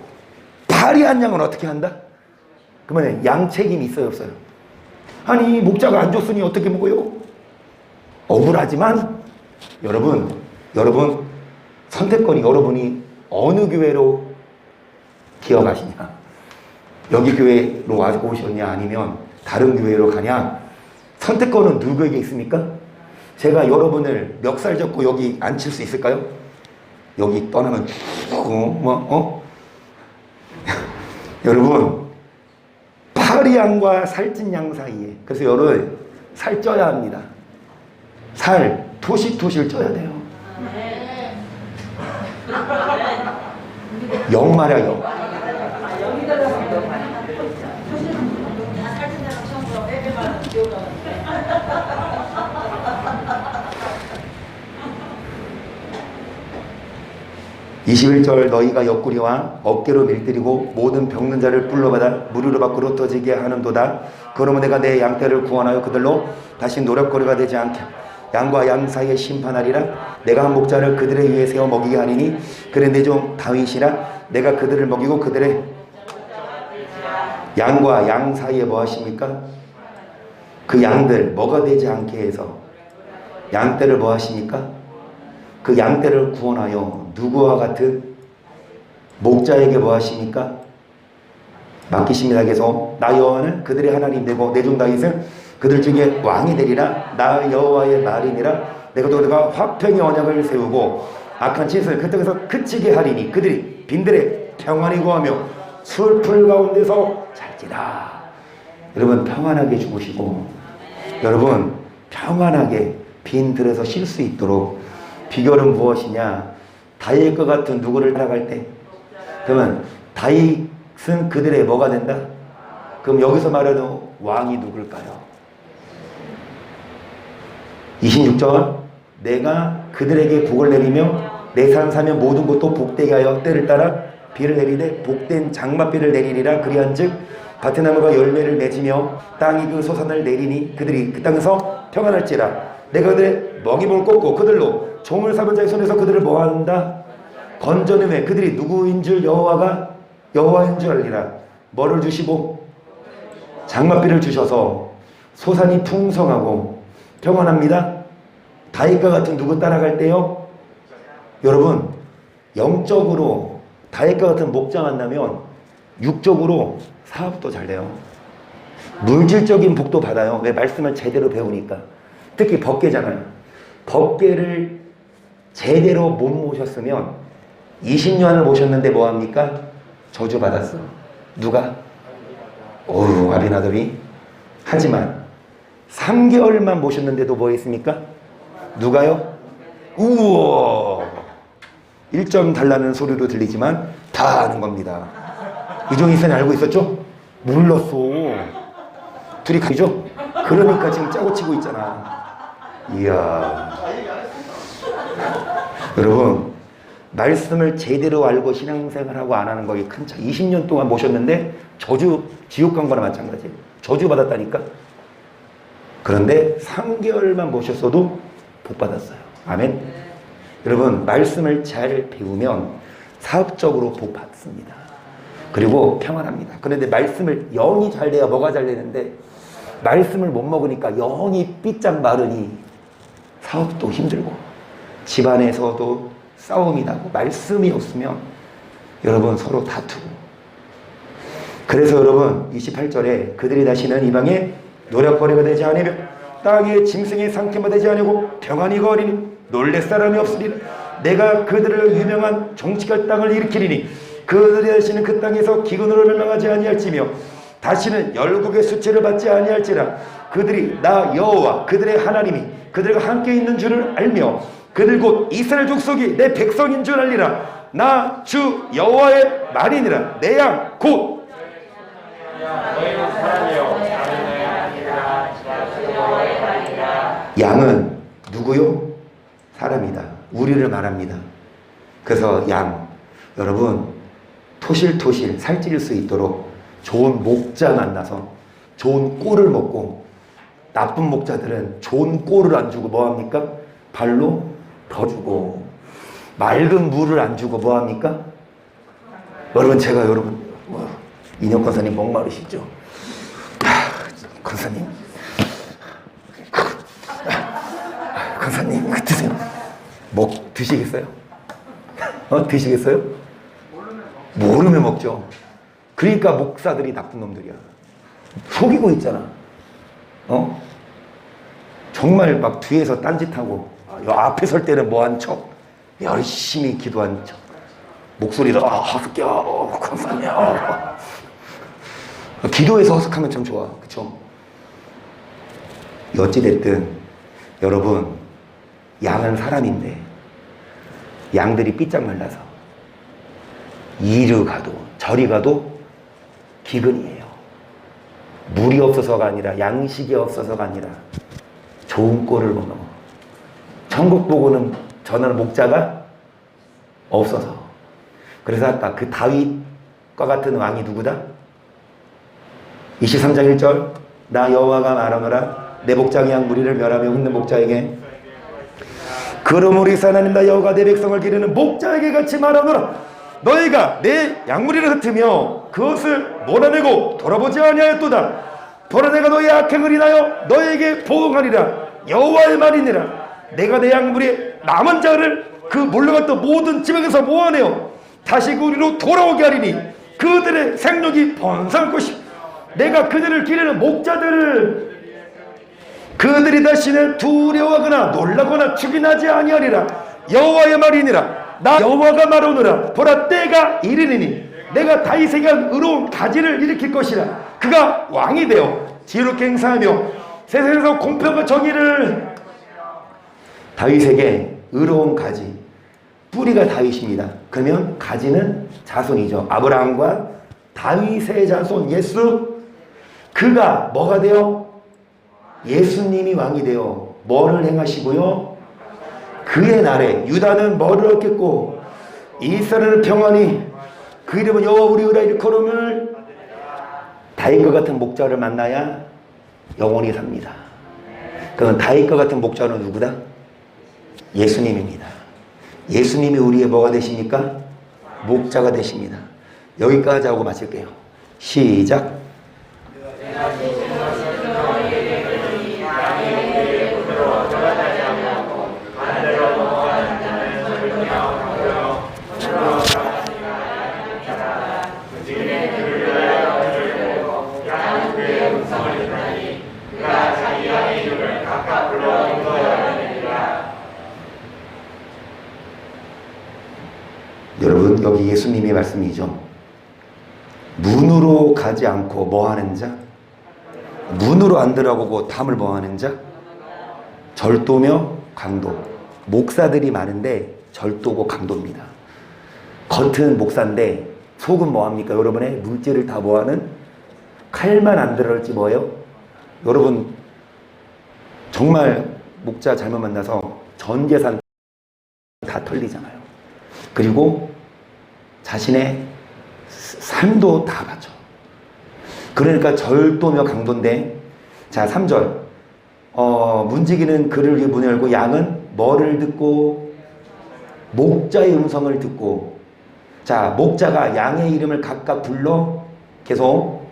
파리한 양은 어떻게 한다? 그러면 양 책임이 있어요 없어요? 아니 목자가 안 줬으니 어떻게 먹어요? 억울하지만 여러분 선택권이 여러분이 어느 교회로 기어가시냐, 여기 교회로 오셨냐 아니면 다른 교회로 가냐, 선택권은 누구에게 있습니까? 제가 여러분을 멱살 잡고 여기 앉힐 수 있을까요? 여기 떠나면 여러분 파리양과 살찐 양 사이에, 그래서 여러분 살 쪄야 합니다. 살 토실토실 쪄야 돼요. 영 말이야 영. 21절 너희가 옆구리와 어깨로 밀들이고 모든 병든 자를 불러받아 무리로 밖으로 떠지게 하는도다. 그러면 내가 내 양떼를 구원하여 그들로 다시 노략거리가 되지 않게 양과 양 사이에 심판하리라. 내가 한 목자를 그들의 위에 세워 먹이게 하리니 그래 내 종 다윗이라. 내가 그들을 먹이고 그들의 양과 양 사이에 뭐 하십니까? 그 양들 뭐가 되지 않게 해서 양떼를 뭐 하십니까? 그 양떼를 구원하여 누구와 같은 목자에게 뭐 하십니까? 맡기십니다. 그래서 나 여호와는 그들의 하나님 되고 내 종 다윗은 그들 중에 왕이 되리라. 나 여호와의 말이니라. 내가 너희가 화평의 언약을 세우고 악한 짓을 그 땅에서 그치게 하리니 그들이 빈들에 평안히 거하며 술풀 가운데서 잘지라. 여러분 평안하게 죽으시고 여러분 평안하게 빈들에서 쉴 수 있도록 비결은 무엇이냐? 다윗과 같은 누구를 따라갈 때, 그러면 다윗은 그들의 뭐가 된다? 그럼 여기서 말하는 왕이 누굴까요? 26절 내가 그들에게 복을 내리며 내 사람 사면 모든 것도 복되게 하여 때를 따라 비를 내리되 복된 장맛비를 내리리라. 그리한즉 밭의 나무가 열매를 맺으며 땅이 그 소산을 내리니 그들이 그 땅에서 평안할지라. 내가 그들의 먹이목을 꽂고 그들로 종을 삼은 자의 손에서 그들을 뭐한다? 건져내매 그들이 누구인 줄 여호와인 줄 알리라. 뭐를 주시고? 장맛비를 주셔서 소산이 풍성하고 평안합니다. 다윗과 같은 누구 따라갈 때요? 여러분, 영적으로 다윗과 같은 목자 만나면 육적으로 사업도 잘 돼요. 물질적인 복도 받아요. 왜? 말씀을 제대로 배우니까. 특히 법궤잖아요. 법궤를 제대로 못 모셨으면 20년을 모셨는데 뭐합니까? 저주받았어. 누가? 어휴, 아비나답이. 하지만 3개월만 모셨는데도 뭐 했습니까? 누가요? 우와, 1점 달라는 소리도 들리지만 다 아는 겁니다. 이종희 선생님 알고 있었죠? 몰랐어. 둘이 가죠? 그러니까 지금 짜고 치고 있잖아. 이야. 여러분, 말씀을 제대로 알고 신앙생활하고 안 하는 거에 큰 차. 20년 동안 모셨는데 저주, 지옥 간 거나 마찬가지. 저주 받았다니까. 그런데 3개월만 모셨어도 복 받았어요. 아멘. 여러분, 말씀을 잘 배우면 사업적으로 복 받습니다. 그리고 평안합니다. 그런데 말씀을 영이 잘 돼야 뭐가 잘 되는데 말씀을 못 먹으니까 영이 삐짝 마르니 사업도 힘들고 집안에서도 싸움이 나고 말씀이 없으면 여러분 서로 다투고. 그래서 여러분 28절에 그들이 다시는 이방에 노략거리가 되지 아니며 땅에 짐승의 상태가 되지 아니고 평안히 거리니 놀랄 사람이 없으리라. 내가 그들을 유명한 정치할 땅을 일으키리니 그들이 다시는 그 땅에서 기근으로 멸망하지 아니할지며 다시는 열국의 수치를 받지 아니할지라. 그들이 나 여호와 그들의 하나님이 그들과 함께 있는 줄을 알며 그들 곧 이스라엘 족속이 내 백성인 줄 알리라. 나 주 여호와의 말이니라. 내 양 곧 양은 누구요? 사람이다. 우리를 말합니다. 그래서 양, 여러분 토실토실 살찔 수 있도록 좋은 목자 만나서 좋은 꼴을 먹고, 나쁜 목자들은 좋은 꼴을 안 주고 뭐합니까? 발로 더 주고 맑은 물을 안 주고 뭐합니까? 여러분 제가 여러분 인혁 권사님 목마르시죠? 권사님 권사님 드세요. 목 드시겠어요? 드시겠어요? 모르면 먹죠. 그러니까 목사들이 나쁜 놈들이야. 속이고 있잖아. 정말 막 뒤에서 딴짓하고 앞에 설 때는 뭐한 척 열심히 기도한 척 목소리를 허스겨 권사님 기도해서 허스하면 참 좋아. 그쵸? 어찌됐든 여러분 양은 사람인데 양들이 삐짝 말라서 이리 가도 저리 가도 기근이에요. 물이 없어서가 아니라 양식이 없어서가 아니라 좋은 꼴을 못 넘어. 천국 보고는 전하는 목자가 없어서. 그래서 아까 그 다윗과 같은 왕이 누구다? 23장 1절 나 여호와가 말하노라 내 목장의 양 무리를 멸하며 흩는 목자에게 그러므로 우리 하나님 나 여호와가 내 백성을 기르는 목자에게 같이 말하노라 너희가 내 양무리를 흩으며 그것을 몰아내고 돌아보지 아니하였도다. 돌아 내가 너희 악행을 인하여 너희에게 보응하리라. 여호와의 말이니라. 내가 내 양무리의 남은 자를 그 몰려갔던 모든 지방에서 모아내어 다시 그 우리로 돌아오게 하리니 그들의 생육이 번성할 것이고 내가 그들을 기르는 목자들을 그들이 다시는 두려워하거나 놀라거나 죽이나지 아니하리라. 여호와의 말이니라. 나 여호와가 말하노라. 보라 때가 이르리니 내가 다윗에게 한 의로운 가지를 일으킬 것이라. 그가 왕이 되어 지혜롭게 행사하며 세상에서 공평과 정의를. 다윗에게 의로운 가지, 뿌리가 다윗입니다. 그러면 가지는 자손이죠. 아브라함과 다윗의 자손 예수. 그가 뭐가 되어? 예수님이 왕이 되어 뭐를 행하시고요? 그의 날에 유다는 뭐를 얻겠고 이스라엘은 평안히 그 이름은 여호와 우리 의라 일컬음을. 다윗과 같은 목자를 만나야 영원히 삽니다. 그건 다윗과 같은 목자는 누구다? 예수님입니다. 예수님이 우리의 뭐가 되십니까? 목자가 되십니다. 여기까지 하고 마칠게요. 시작. 여기 예수님의 말씀이죠. 문으로 가지 않고 뭐 하는 자? 문으로 안 들어가고 담을 뭐 하는 자? 절도며 강도. 목사들이 많은데 절도고 강도입니다. 겉은 목사인데 속은 뭐합니까? 여러분의 물질을 다 뭐하는? 칼만 안 들어갈지 뭐예요? 여러분 정말 목자 잘못 만나서 전 재산 다 털리잖아요. 그리고 자신의 삶도 다 바쳐. 그러니까 절도며 강도인데, 자 3절 문지기는 그를 위해 문을 열고 양은 뭐를 듣고? 목자의 음성을 듣고. 자 목자가 양의 이름을 각각 불러 계속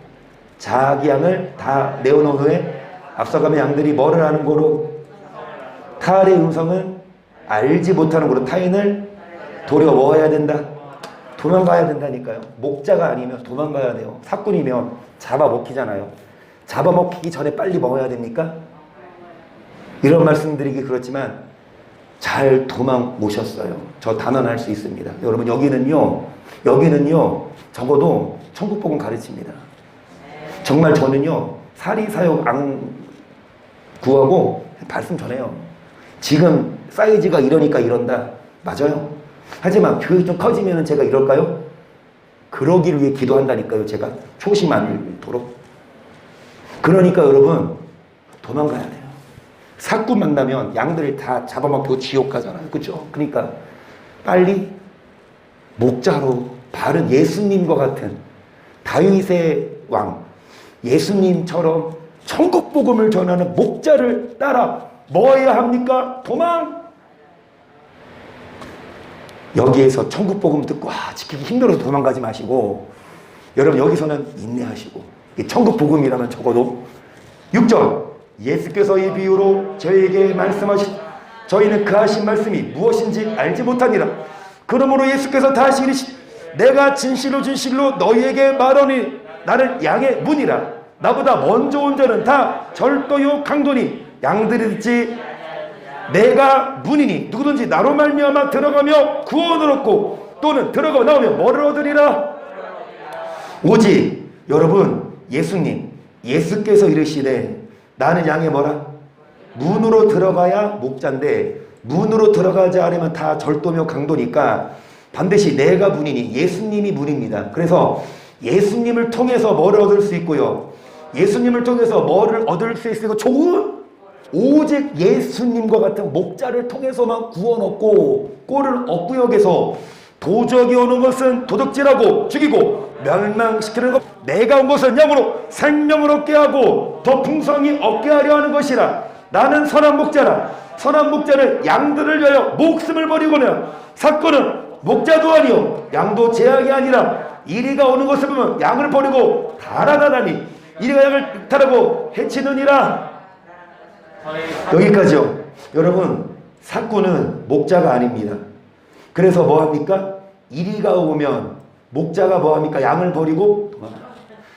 자기 양을 다 내어놓은 후에 앞서가면 양들이 뭐를 하는 거로? 타의 음성은 알지 못하는 거로 타인을 도려 뭐 해야 된다? 도망가야 된다니까요. 목자가 아니면 도망가야 돼요. 사꾼이면 잡아먹히잖아요. 잡아먹히기 전에 빨리 먹어야 됩니까? 이런 말씀드리기 그렇지만 잘 도망 오셨어요. 저 단언할 수 있습니다. 여러분 여기는요 적어도 천국복음 가르칩니다. 정말 저는요 사리사욕 안 구하고 말씀 전해요. 지금 사이즈가 이러니까 이런다. 맞아요. 하지만 교육이 좀 커지면 제가 이럴까요? 그러기를 위해 기도한다니까요. 제가 초심 안 잃도록. 그러니까 여러분 도망가야 돼요. 사꾼 만나면 양들을 다 잡아먹고 지옥 가잖아요. 그렇죠? 그러니까 빨리 목자로 바른 예수님과 같은 다윗의 왕 예수님처럼 천국 복음을 전하는 목자를 따라 뭐 해야 합니까? 도망! 여기에서 천국 복음 듣고 지키기 힘들어서 도망가지 마시고 여러분 여기서는 인내하시고 천국 복음이라면 적어도 6절 예수께서 이 비유로 저희에게 말씀하신 저희는 그 하신 말씀이 무엇인지 알지 못하니라. 그러므로 예수께서 다시 이르시되 내가 진실로 진실로 너희에게 말하니 나는 양의 문이라. 나보다 먼저 온 자는 다 절도요 강도니 양들이 듣지 내가 문이니 누구든지 나로 말미암아 들어가며 구원을 얻고 또는 들어가 나오면 뭐를 얻으리라. 오직 여러분 예수께서 이르시되 나는 양의 뭐라? 문으로 들어가야 목자인데 문으로 들어가지 않으면 다 절도며 강도니까 반드시 내가 문이니 예수님이 문입니다. 그래서 예수님을 통해서 뭐를 얻을 수 있고요. 예수님을 통해서 뭐를 얻을 수 있고 좋은 오직 예수님과 같은 목자를 통해서만 구원 얻고 꼴을 억구역에서 도적이 오는 것은 도둑질하고 죽이고 멸망시키는 것 내가 온 것은 영으로 생명을 얻게 하고 더 풍성히 얻게 하려 하는 것이라. 나는 선한 목자라. 선한 목자는 양들을 위하여 목숨을 버리거나 사건은 목자도 아니요 양도 제약이 아니라 이리가 오는 것을 보면 양을 버리고 달아나다니 이리가 양을 탈하고 해치느니라. 여기까지요. 여러분 사꾼은 목자가 아닙니다. 그래서 뭐합니까? 이리가 오면 목자가 뭐합니까? 양을 버리고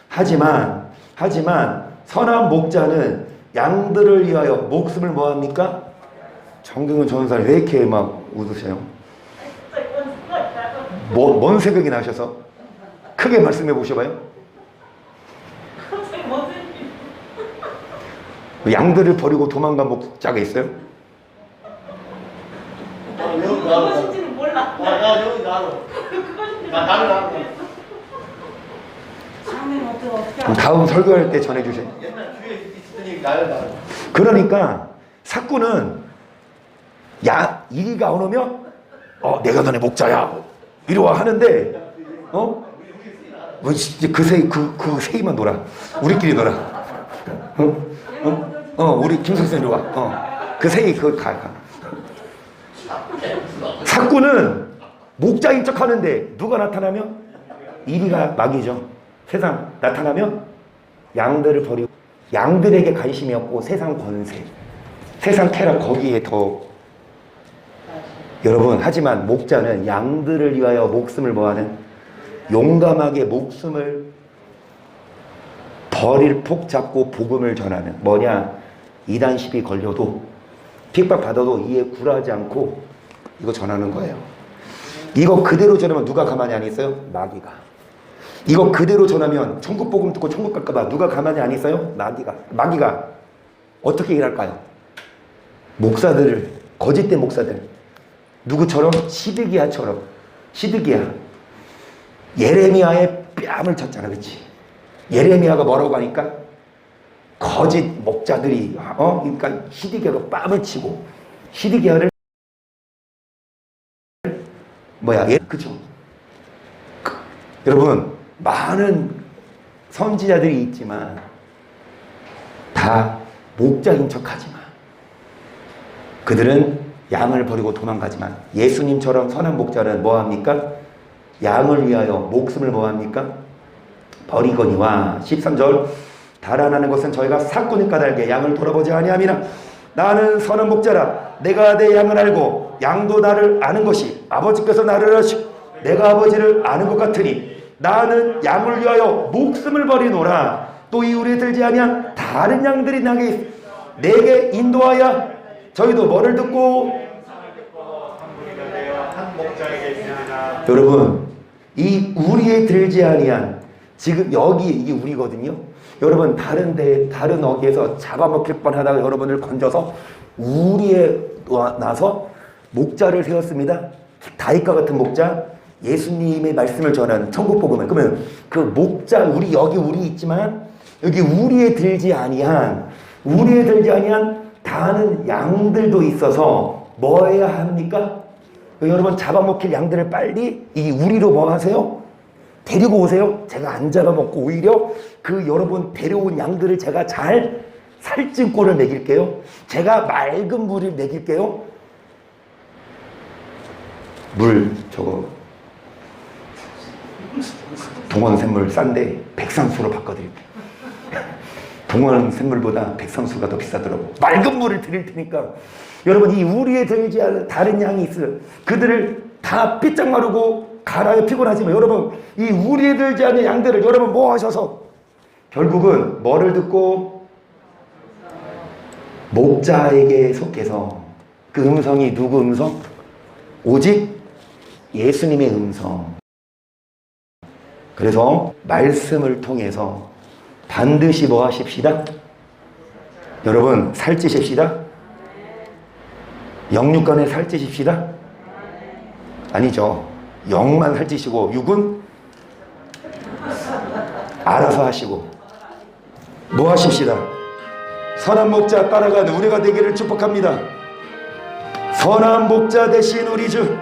하지만 선한 목자는 양들을 위하여 목숨을 뭐합니까? 정경은 전사를 왜 이렇게 막 웃으세요? 뭔 생각이 나셔서? 크게 말씀해 보셔봐요. 양들을 버리고 도망간 목자가 있어요? 무엇인지는 몰라. 여기 나로. 나를 그럼 다음 설교할 때 전해주세요. 옛날 주에 있었더니 나를. 그러니까 사꾼은 이리가 안 오면 내가 너네 목자야 이리 와 하는데 그 세이만 놀아. 우리끼리 놀아. 우리 김 선생 이리 와. 그 세이 그거 가. 사꾼은 목자인 척 하는데 누가 나타나면 이리가 막이죠. 세상 나타나면 양들을 버리고 양들에게 관심이 없고 세상 권세 세상 쾌락 거기에 더 여러분 하지만 목자는 양들을 위하여 목숨을 뭐하는 용감하게 목숨을 벌일 폭 잡고 복음을 전하는 뭐냐 이단 시비 걸려도 핍박받아도 이에 굴하지 않고 이거 전하는 거예요. 이거 그대로 전하면 누가 가만히 안 있어요? 마귀가. 이거 그대로 전하면 천국 복음 듣고 천국 갈까봐 누가 가만히 안 있어요? 마귀가 어떻게 일할까요? 목사들을, 거짓된 목사들, 누구처럼? 시드기야처럼. 시드기야 예레미야의 뺨을 쳤잖아, 그렇지? 예레미야가 뭐라고 하니까 거짓 목자들이 그러니까 시드기야가 뺨을 치고 시드기야를 그죠? 여러분, 많은 선지자들이 있지만 다 목자인 척하지만 그들은 양을 버리고 도망가지만 예수님처럼 선한 목자는 뭐합니까? 양을 위하여 목숨을 뭐합니까? 버리거니와 13절 달아나는 것은 저희가 사꾼의 까닭에 양을 돌아보지 아니함이나 나는 선한 목자라 내가 내 양을 알고 양도 나를 아는 것이 아버지께서 나를 아시고 내가 아버지를 아는 것 같으니 나는 양을 위하여 목숨을 버리노라. 또 이웃에 들지 아니한 다른 양들이 내게 인도하여 저희도 뭐를 듣고 한 목자에게 있으나 여러분 이 우리에 들지 아니한 지금 여기 이게 우리거든요. 여러분 다른 어귀에서 잡아먹힐 뻔하다가 여러분을 건져서 우리에 나서 목자를 세웠습니다. 다윗과 같은 목자, 예수님의 말씀을 전하는 천국 복음을. 그러면 그 목자 여기 우리 있지만 여기 우리에 들지 아니한 다른 양들도 있어서 뭐 해야 합니까? 여러분 잡아먹힐 양들을 빨리 이 우리로 뭐 하세요? 데리고 오세요. 제가 안 잡아먹고 오히려 그 여러분 데려온 양들을 제가 잘 살찐 꼴을 먹일게요. 제가 맑은 물을 먹일게요. 물 저거 동원 샘물 싼데 백상수로 바꿔드릴게요. 동원 샘물보다 백상수가 더 비싸더라고. 맑은 물을 드릴 테니까 여러분 이 우리에 들지 않은 다른 양이 있어요. 그들을 다 삐짝 마르고 갈아야 피곤하지만 여러분 이 우리에 들지 않은 양들을 여러분 뭐 하셔서 결국은 뭐를 듣고 목자에게 속해서 그 음성이 누구 음성? 오직 예수님의 음성. 그래서 말씀을 통해서 반드시 뭐 하십시다? 여러분 살찌십시다. 영육간에 살찌십시다. 아니죠. 영만 살찌시고 육은 알아서 하시고 뭐 하십시다. 선한 목자 따라가는 우리가 되기를 축복합니다. 선한 목자 되신 우리 주